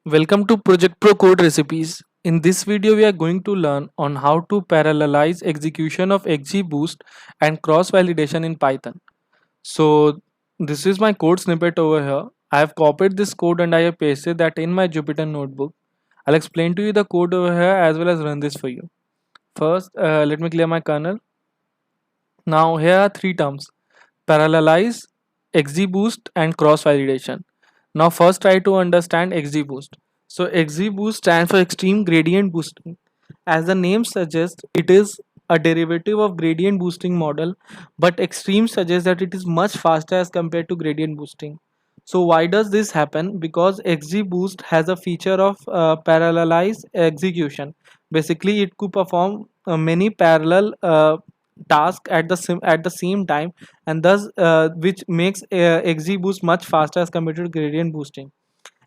Welcome to Project Pro Code Recipes. In this video, we are going to learn on how to parallelize execution of XGBoost and cross-validation in Python. So this is my code snippet over here. I have copied this code and I have pasted that in my Jupyter notebook. I'll explain to you the code over here as well as run this for you. First, let me clear my kernel. Now here are three terms: parallelize, XGBoost and cross-validation. Now first try to understand XGBoost. So XGBoost stands for extreme gradient boosting. As the name suggests, it is a derivative of gradient boosting model, but extreme suggests that it is much faster as compared to gradient boosting. So why does this happen? Because XGBoost has a feature of parallelized execution. Basically, it could perform many parallel tasks at the same time, and thus which makes XGBoost much faster as compared to gradient boosting.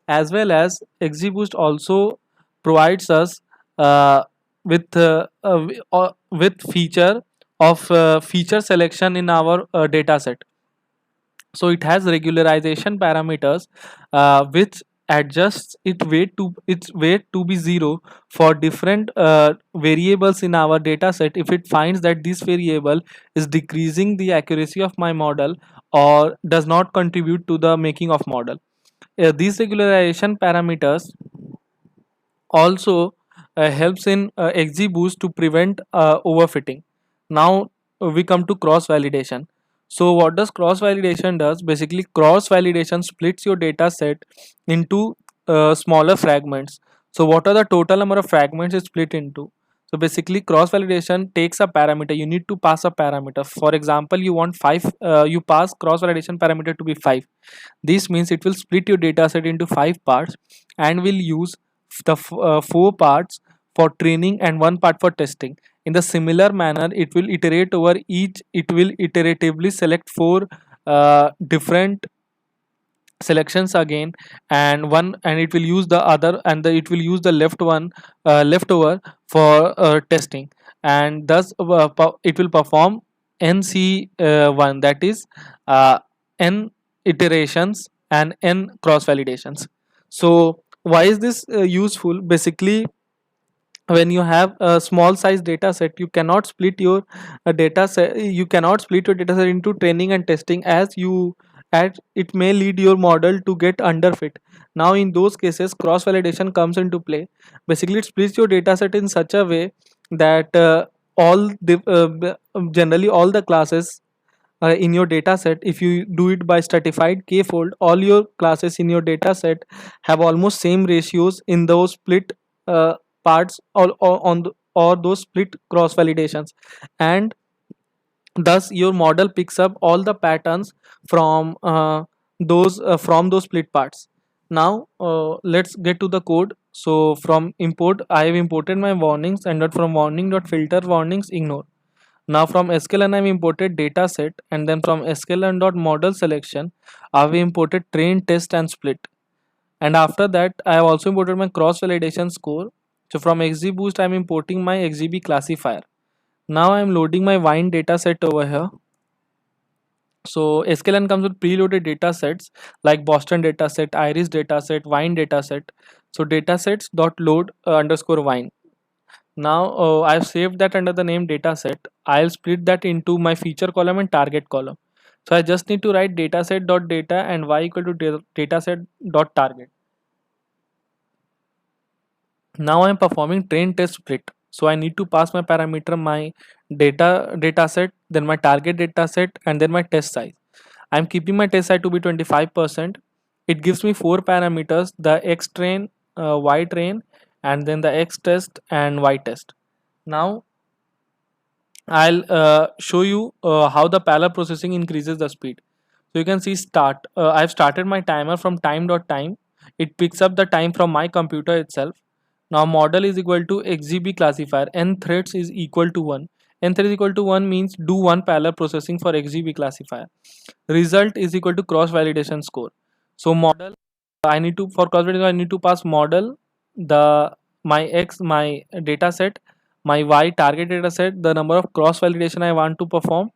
As well as XGBoost also provides us with feature of feature selection in our data set. So it has regularization parameters which adjusts its weight to be zero for different variables in our data set if it finds that this variable is decreasing the accuracy of my model or does not contribute to the making of model. These regularization parameters also helps in XGBoost to prevent overfitting. Now we come to cross validation. So what does cross validation does? Basically, cross validation splits your data set into smaller fragments. So what are the total number of fragments it split into? So basically, cross validation takes a parameter. You need to pass a parameter. For example, you want 5. You pass cross validation parameter to be 5. This means it will split your data set into 5 parts and will use the 4 parts for training and 1 part for testing. In the similar manner, it will iterate over each. It will iteratively select 4 different selections again, and it will use the other, and it will use the leftover for testing, and thus it will perform NC1, that is n iterations and n cross validations. So why is this useful? Basically, when you have a small size data set, you cannot split your data set into training and testing, as it may lead your model to get underfit. Now in those cases, cross validation comes into play. Basically, it splits your data set in such a way that generally all the classes in your data set, if you do it by stratified k fold, all your classes in your data set have almost same ratios in those split parts, or those split cross validations, and thus your model picks up all the patterns from those split parts. Now let's get to the code. So from import, I have imported my warnings, and from warning dot filter warnings ignore. Now from sklearn I've imported data set, and then from sklearn dot model selection I've imported train, test and split. And after that, I have also imported my cross validation score. So from XGBoost I'm importing my XGB classifier. Now I'm loading my wine data set over here. So sklearn comes with preloaded data sets like Boston data set, Iris data set, wine data set. So datasets dot load underscore wine. Now I've saved that under the name dataset. I'll split that into my feature column and target column. So I just need to write dataset dot data and y equal to dataset dot target. Now I'm performing train test split. So I need to pass my parameter, my dataset, then my target dataset, and then my test size. I'm keeping my test size to be 25%. It gives me 4 parameters: the x train, y train, and then the x test and y test. Now I'll show you how the parallel processing increases the speed. So you can see start. I've started my timer from time. It picks up the time from my computer itself. Now model is equal to XGB classifier. N threads is equal to 1. N thread is equal to 1 means do 1 parallel processing for XGB classifier. Result is equal to cross validation score. So model, I need to, for cross validation I need to pass model, the my data set, my y target data set, the number of cross validation I want to perform,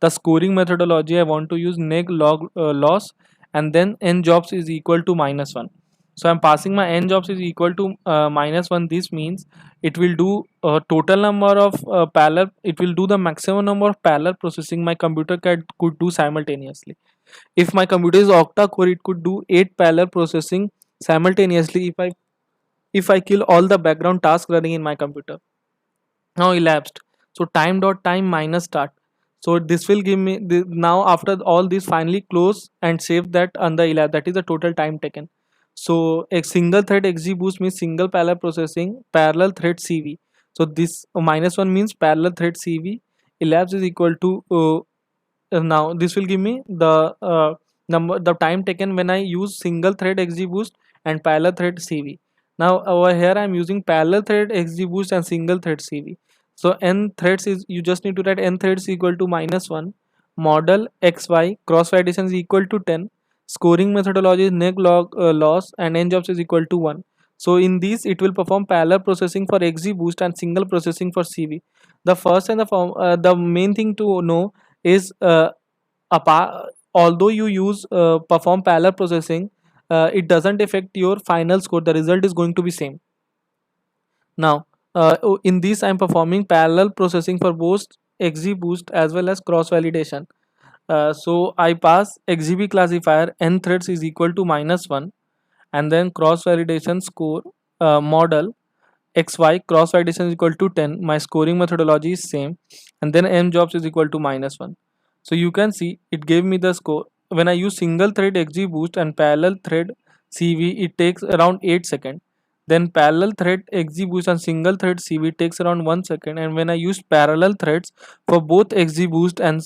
the scoring methodology I want to use, neg log loss, and then n jobs is equal to -1. So I'm passing my n jobs is equal to -1. This means it will do total number of parallel, it will do the maximum number of parallel processing my computer could do simultaneously. If my computer is octa core, it could do 8 parallel processing simultaneously if I kill all the background tasks running in my computer. Now elapsed, so time minus start. So this will give me now after all this, finally close and save that on the elapsed, that is the total time taken. So a single thread XGBoost means single parallel processing parallel thread CV. So this -1 means parallel thread CV. Elapsed is equal to now this will give me the time taken when I use single thread XGBoost and parallel thread CV. Now over here I'm using parallel thread XGBoost and single thread CV. So n threads is, you just need to write n threads equal to -1, model xy cross validation is equal to 10, scoring methodology is neg log loss, and n jobs is equal to 1. So in these it will perform parallel processing for XGBoost and single processing for CV. The first and the main thing to know is although you use perform parallel processing, it doesn't affect your final score. The result is going to be same. Now in this I'm performing parallel processing for both XGBoost as well as cross validation. So I pass XGB classifier n threads is equal to -1, and then cross validation score model xy cross validation is equal to 10. My scoring methodology is same, and then m jobs is equal to -1. So you can see it gave me the score. When I use single thread XGBoost and parallel thread CV, it takes around 8 seconds. Then parallel thread XGBoost and single thread CV takes around 1 second. And when I use parallel threads for both XGBoost and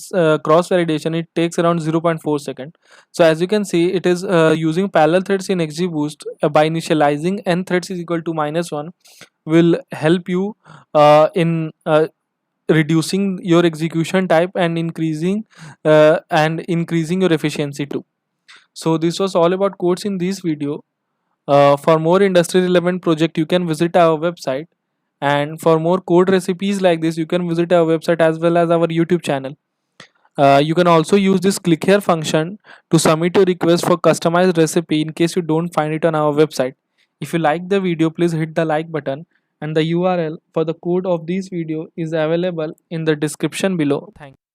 cross validation, it takes around 0.4 second. So as you can see, it is using parallel threads in XGBoost by initializing n threads is equal to -1 will help you in reducing your execution type and increasing your efficiency too. So this was all about codes in this video. For more industry relevant project, you can visit our website, and for more code recipes like this, you can visit our website as well as our YouTube channel. You can also use this click here function to submit your request for customized recipe in case you don't find it on our website. If you like the video, please hit the like button, and the URL for the code of this video is available in the description below. Thank you.